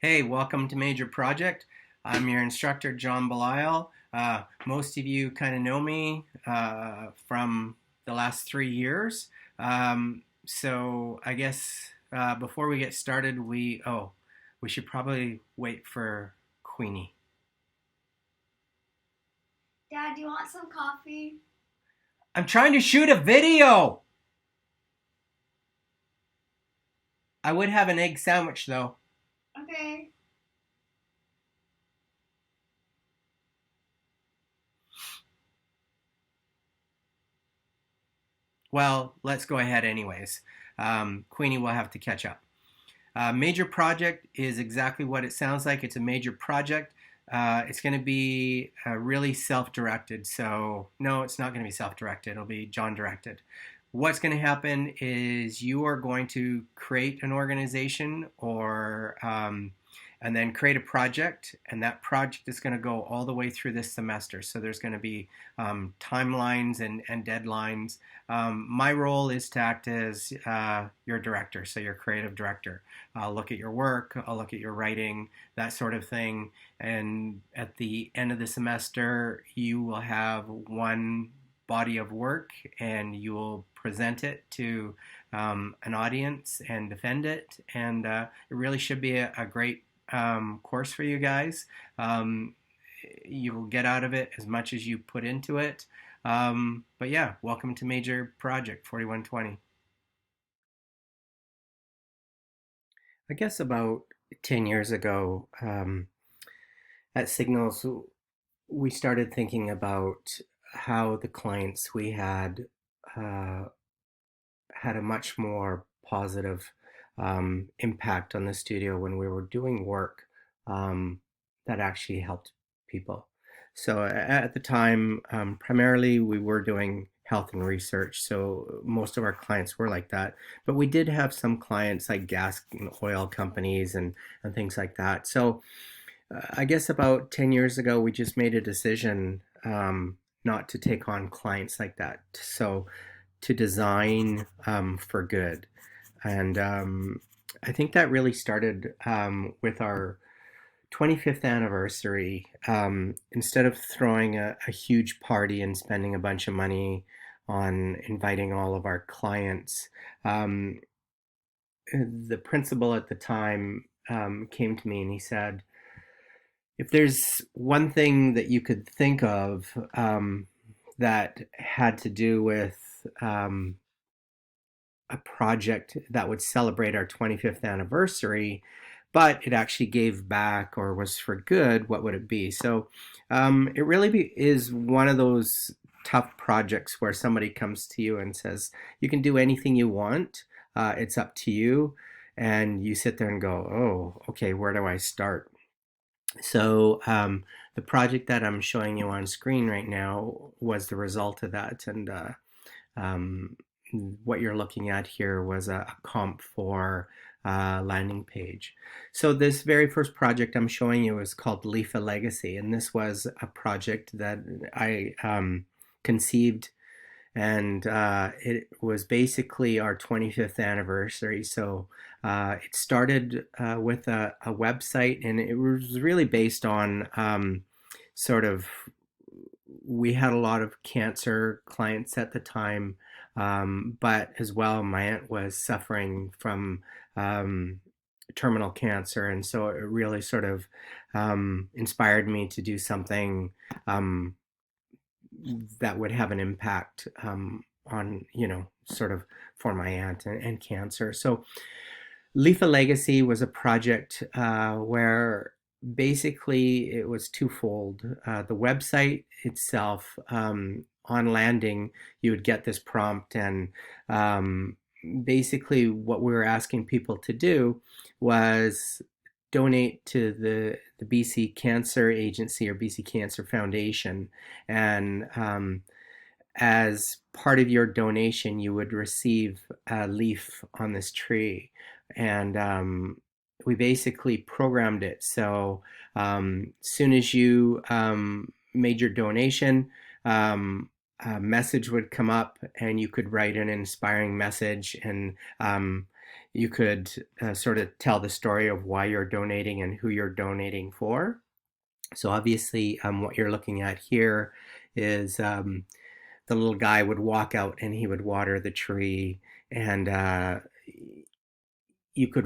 Hey, welcome to Major Project. I'm your instructor, John Belisle. Most of you kind of know me from the last 3 years. So I guess before we get started, we should probably wait for Queenie. Dad, do you want some coffee? I'm trying to shoot a video. I would have an egg sandwich though. Okay. Well, let's go ahead anyways. Queenie will have to catch up. Major project is exactly what it sounds like. It's a major project. It's going to be really self-directed. So no, it's not going to be self-directed. It'll be John directed. What's going to happen is you are going to create an organization and then create a project, and that project is going to go all the way through this semester. So there's going to be timelines and deadlines. My role is to act as your director, so your creative director. I'll look at your work, I'll look at your writing, that sort of thing. And at the end of the semester, you will have one body of work and you will present it to an audience and defend it. And it really should be a great course for you guys. You will get out of it as much as you put into it. But yeah, welcome to Major Project 4120. I guess about 10 years ago, at Signals, we started thinking about how the clients we uh, had a much more positive impact on the studio when we were doing work um, that actually helped people. So at the time, primarily we were doing health and research. So most of our clients were like that. But we did have some clients like gas and oil companies and things like that. So I guess about 10 years ago, we just made a decision not to take on clients like that. So to design for good. And I think that really started with our 25th anniversary. Instead of throwing a huge party and spending a bunch of money on inviting all of our clients, um, the principal at the time came to me and he said, if there's one thing that you could think of that had to do with a project that would celebrate our 25th anniversary, but it actually gave back or was for good, what would it be? So it really is one of those tough projects where somebody comes to you and says, you can do anything you want, it's up to you. And you sit there and go, oh, okay, where do I start? So the project that I'm showing you on screen right now was the result of that. And um, what you're looking at here was a comp for landing page. So this very first project I'm showing you is called Leaf a Legacy, and this was a project that I conceived, and it was basically our 25th anniversary. So it started with a website, and it was really based on sort of we had a lot of cancer clients at the time, but as well, my aunt was suffering from um, terminal cancer, and so it really sort of inspired me to do something um, that would have an impact on, sort of for my aunt and cancer. So Leaf a Legacy was a project where basically it was twofold. The website itself, on landing, you would get this prompt, and basically what we were asking people to do was donate to the BC Cancer Agency or BC Cancer Foundation. And as part of your donation, you would receive a leaf on this tree. And we basically programmed it. So soon as you made your donation, a message would come up and you could write an inspiring message. And you could sort of tell the story of why you're donating and who you're donating for. So obviously, what you're looking at here is the little guy would walk out and he would water the tree, and you could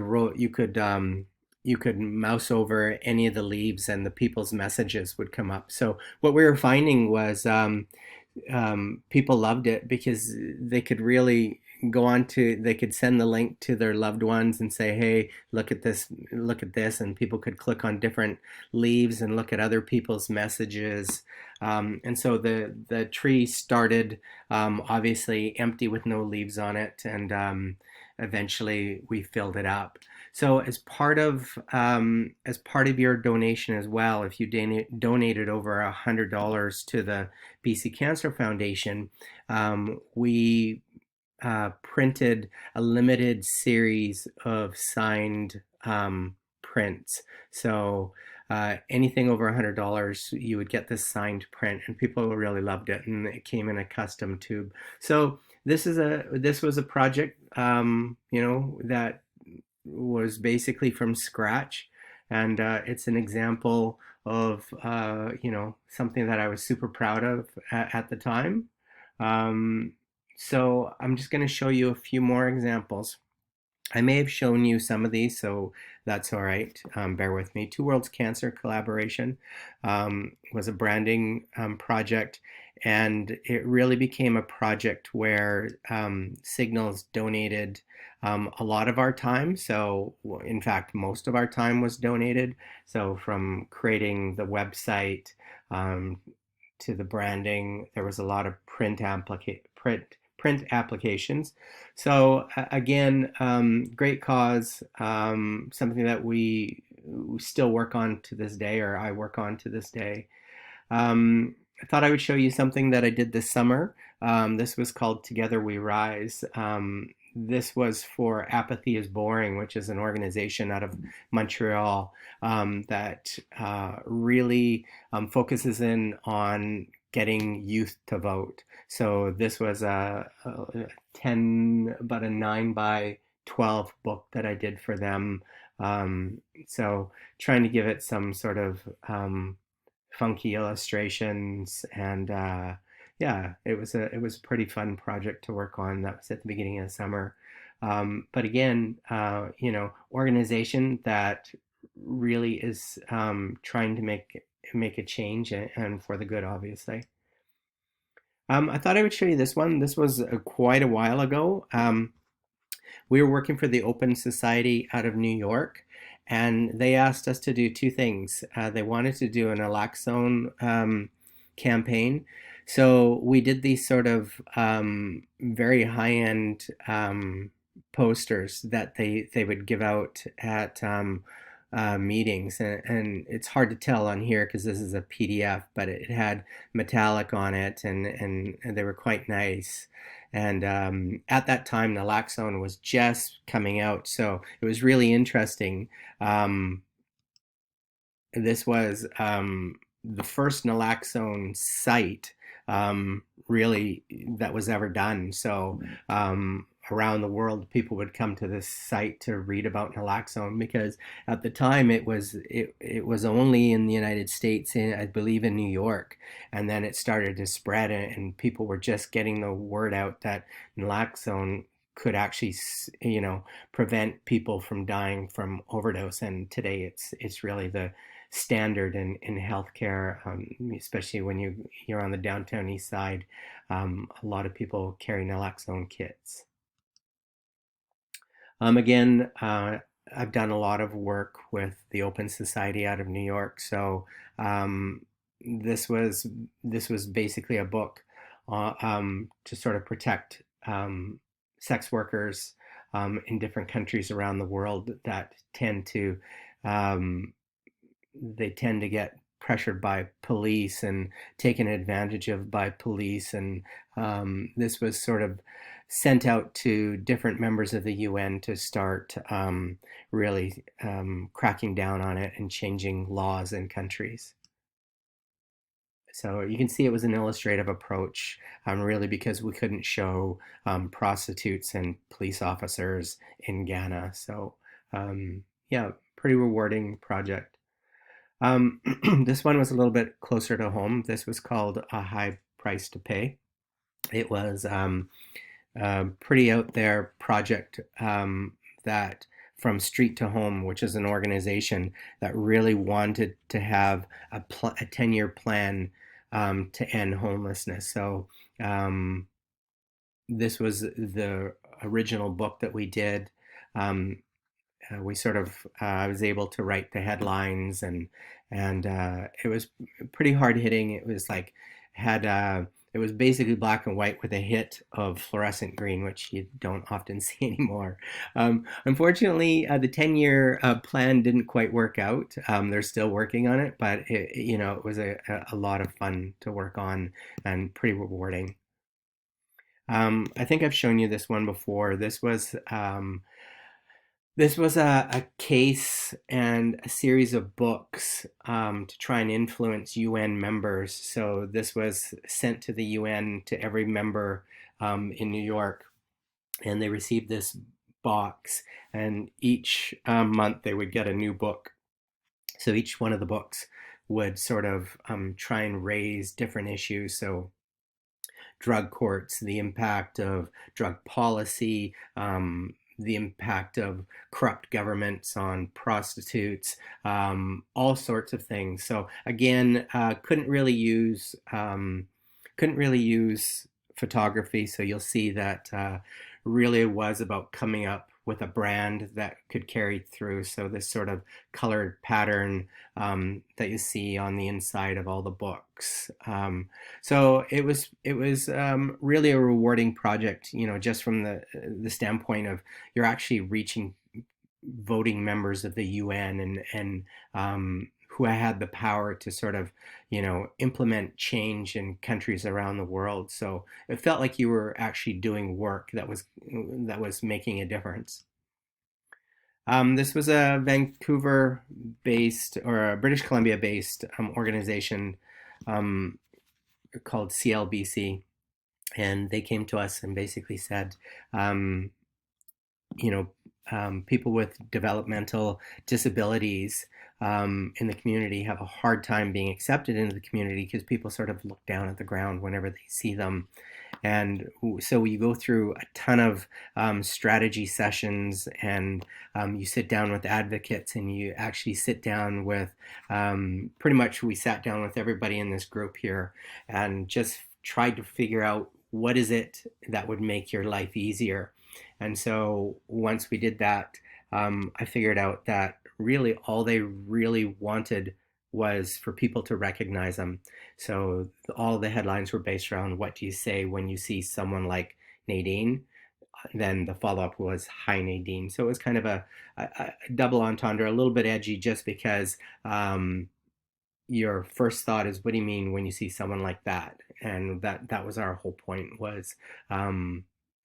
you could mouse over any of the leaves, and the people's messages would come up. So what we were finding was people loved it because they could really go on to they could send the link to their loved ones and say, hey, look at this, and people could click on different leaves and look at other people's messages. And so the tree started obviously empty with no leaves on it, and eventually we filled it up. So as part of your donation as well, if you donated over $100 to the BC Cancer Foundation, we printed a limited series of signed prints. So anything over $100, you would get this signed print, and people really loved it, and it came in a custom tube. So this was a project, that was basically from scratch, and it's an example of something that I was super proud of at the time. Um, so I'm just going to show you a few more examples. I may have shown you some of these, so that's all right. Bear with me. Two Worlds Cancer Collaboration was a branding project, and it really became a project where Signals donated a lot of our time. So, in fact, most of our time was donated. So, from creating the website um, to the branding, there was a lot of print applications. So again, great cause, something that we still work on to this day, or I work on to this day. I thought I would show you something that I did this summer. This was called Together We Rise. This was for Apathy is Boring, which is an organization out of Montreal that really focuses in on getting youth to vote. So this was about a 9 by 12 book that I did for them. So trying to give it some sort of funky illustrations, and yeah, it was a pretty fun project to work on. That was at the beginning of the summer. But again, organization that really is trying to make a change, and for the good, obviously. I thought I would show you this one. This was quite a while ago. We were working for the Open Society out of New York, and they asked us to do two things. They wanted to do an naloxone campaign. So we did these sort of very high-end posters that they would give out at meetings, and it's hard to tell on here because this is a PDF, but it had metallic on it, and they were quite nice. And at that time, naloxone was just coming out, so it was really interesting. Um, this was the first naloxone site really that was ever done. So around the world, people would come to this site to read about naloxone, because at the time it was only in the United States, in, I believe, in New York, and then it started to spread, and people were just getting the word out that naloxone could actually prevent people from dying from overdose. And today it's really the standard in healthcare, especially when you're on the downtown east side. A lot of people carry naloxone kits. Again, I've done a lot of work with the Open Society out of New York. So this was this was basically a book to sort of protect sex workers in different countries around the world that um, tend to get pressured by police and taken advantage of by police. And this was sort of sent out to different members of the UN to start really cracking down on it and changing laws in countries. So you can see it was an illustrative approach, really, because we couldn't show prostitutes and police officers in Ghana. So, yeah, pretty rewarding project. Um, this one was a little bit closer to home. This was called A High Price to Pay. It was pretty out there project that from Street to Home, which is an organization that really wanted to have a 10-year plan to end homelessness. So um, this was the original book that we did. Um, we sort of I was able to write the headlines, and it was pretty hard hitting. It was like had it was basically black and white with a hit of fluorescent green, which you don't often see anymore. Unfortunately, the 10-year plan didn't quite work out. They're still working on it, but it was a lot of fun to work on and pretty rewarding. I think I've shown you this one before. This was a case and a series of books to try and influence UN members. So this was sent to the UN to every member in New York, and they received this box, and each month they would get a new book. So each one of the books would sort of try and raise different issues. So drug courts, the impact of drug policy, the impact of corrupt governments on prostitutes, all sorts of things. So again, couldn't really use photography. So you'll see that really was about coming up with a brand that could carry through. So this sort of colored pattern that you see on the inside of all the books. So it was really a rewarding project, just from the standpoint of you're actually reaching voting members of the UN and who had the power to sort of implement change in countries around the world. So it felt like you were actually doing work that was making a difference. This was a Vancouver-based or a British Columbia-based organization um, called CLBC, and they came to us and basically said, um, you know, people with developmental disabilities in the community have a hard time being accepted into the community because people sort of look down at the ground whenever they see them. And so you go through a ton of strategy sessions, and you sit down with advocates, and you actually sit down with pretty much we sat down with everybody in this group here and just tried to figure out what is it that would make your life easier. And so once we did that, I figured out that really all they really wanted was for people to recognize them. So all the headlines were based around what do you say when you see someone like Nadine? Then the follow up was Hi Nadine. So it was kind of a double entendre, a little bit edgy, just because your first thought is, what do you mean when you see someone like that? And that was our whole point was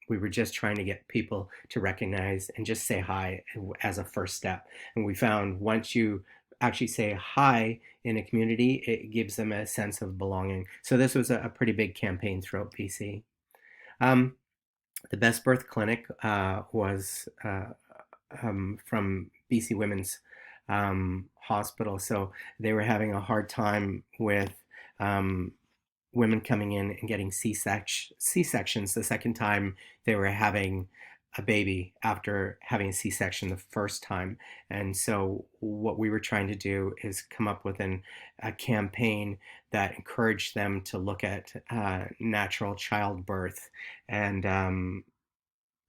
we were just trying to get people to recognize and just say hi as a first step. And we found once you actually say hi in a community, it gives them a sense of belonging. So this was a pretty big campaign throughout BC. Um, the Best Birth Clinic was from BC Women's Hospital. So they were having a hard time with um, women coming in and getting C-sections the second time they were having a baby after having a C-section the first time. And so what we were trying to do is come up with a campaign that encouraged them to look at natural childbirth. And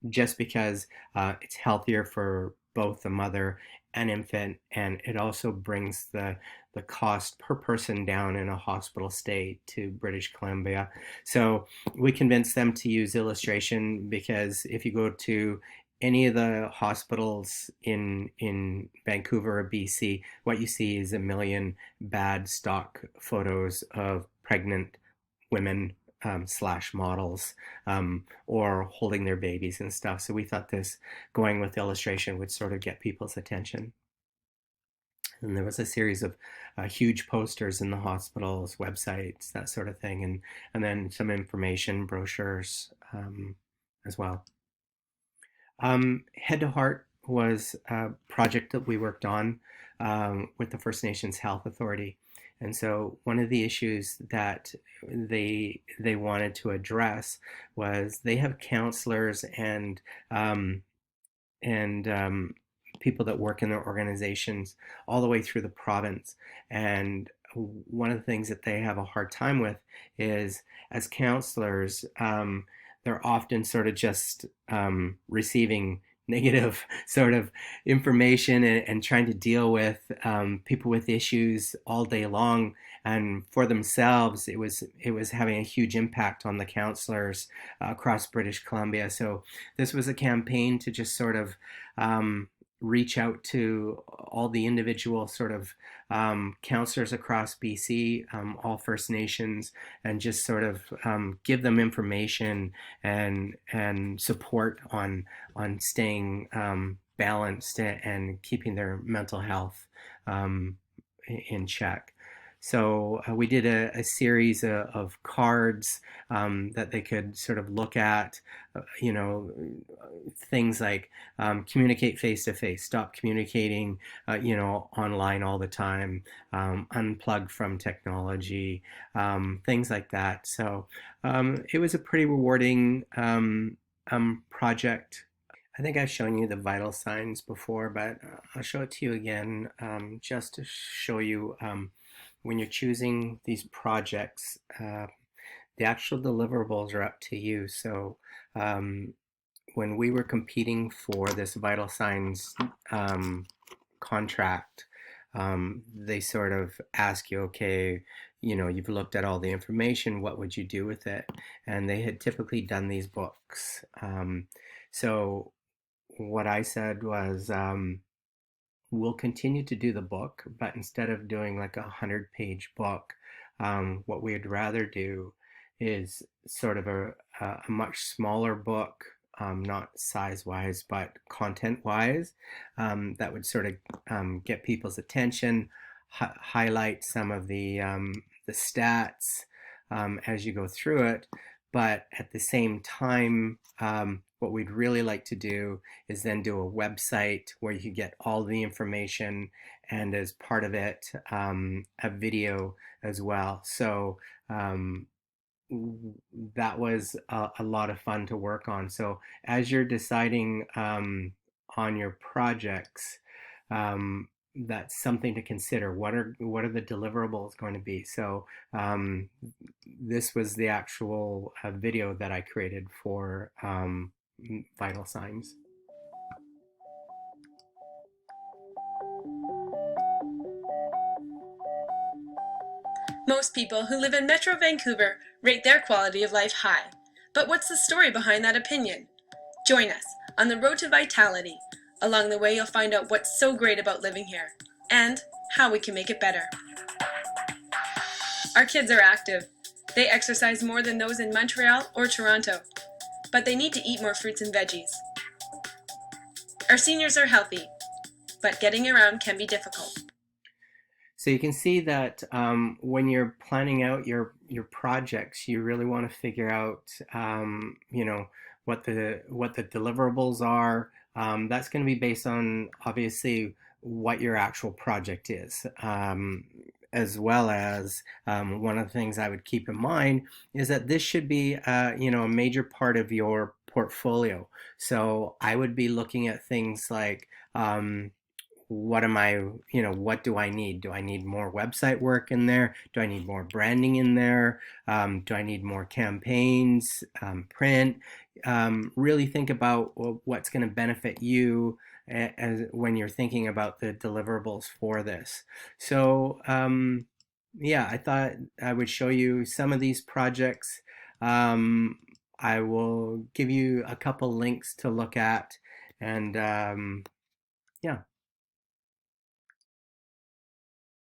just because it's healthier for both the mother and infant, and it also brings the cost per person down in a hospital stay to British Columbia. So we convinced them to use illustration because if you go to any of the hospitals in Vancouver or BC, what you see is a million bad stock photos of pregnant women slash models or holding their babies and stuff. So we thought this going with illustration would sort of get people's attention. And there was a series of huge posters in the hospitals, websites, that sort of thing, and then some information brochures as well. Head to Heart was a project that we worked on with the First Nations Health Authority. And so one of the issues that they wanted to address was they have counselors and people that work in their organizations all the way through the province. And one of the things that they have a hard time with is, as counselors, they're often sort of just receiving negative sort of information and trying to deal with people with issues all day long. And for themselves, it was having a huge impact on the counselors across British Columbia. So this was a campaign to just sort of reach out to all the individual sort of counselors across BC, all First Nations, and just sort of give them information and support on staying balanced and keeping their mental health in check. So we did a series of cards that they could sort of look at, things like communicate face to face, stop communicating, online all the time, unplug from technology, things like that. So it was a pretty rewarding project. I think I've shown you the vital signs before, but I'll show it to you again just to show you when you're choosing these projects, the actual deliverables are up to you. So when we were competing for this vital signs contract, they sort of ask you, okay, you've looked at all the information, what would you do with it? And they had typically done these books. So what I said was, we'll continue to do the book, but instead of doing like 100-page book, what we'd rather do is sort of a much smaller book, not size-wise, but content-wise, that would sort of get people's attention, highlight some of the stats as you go through it, but at the same time, what we'd really like to do is then do a website where you can get all the information, and as part of it, a video as well. So that was a lot of fun to work on. So as you're deciding on your projects, that's something to consider. What are the deliverables going to be? So this was the actual video that I created for vital signs. Most people who live in Metro Vancouver rate their quality of life high. But what's the story behind that opinion? Join us on the road to vitality. Along the way, you'll find out what's so great about living here and how we can make it better. Our kids are active. They exercise more than those in Montreal or Toronto, but they need to eat more fruits and veggies. Our seniors are healthy, but getting around can be difficult. So you can see that when you're planning out your projects, you really want to figure out, what the deliverables are. That's going to be based on obviously what your actual project is. As well as one of the things I would keep in mind is that this should be, a major part of your portfolio. So I would be looking at things like, what do I need? Do I need more website work in there? Do I need more branding in there? Do I need more campaigns, print? Really think about what's going to benefit you as when you're thinking about the deliverables for this. So yeah, I thought I would show you some of these projects. I will give you a couple links to look at, and yeah.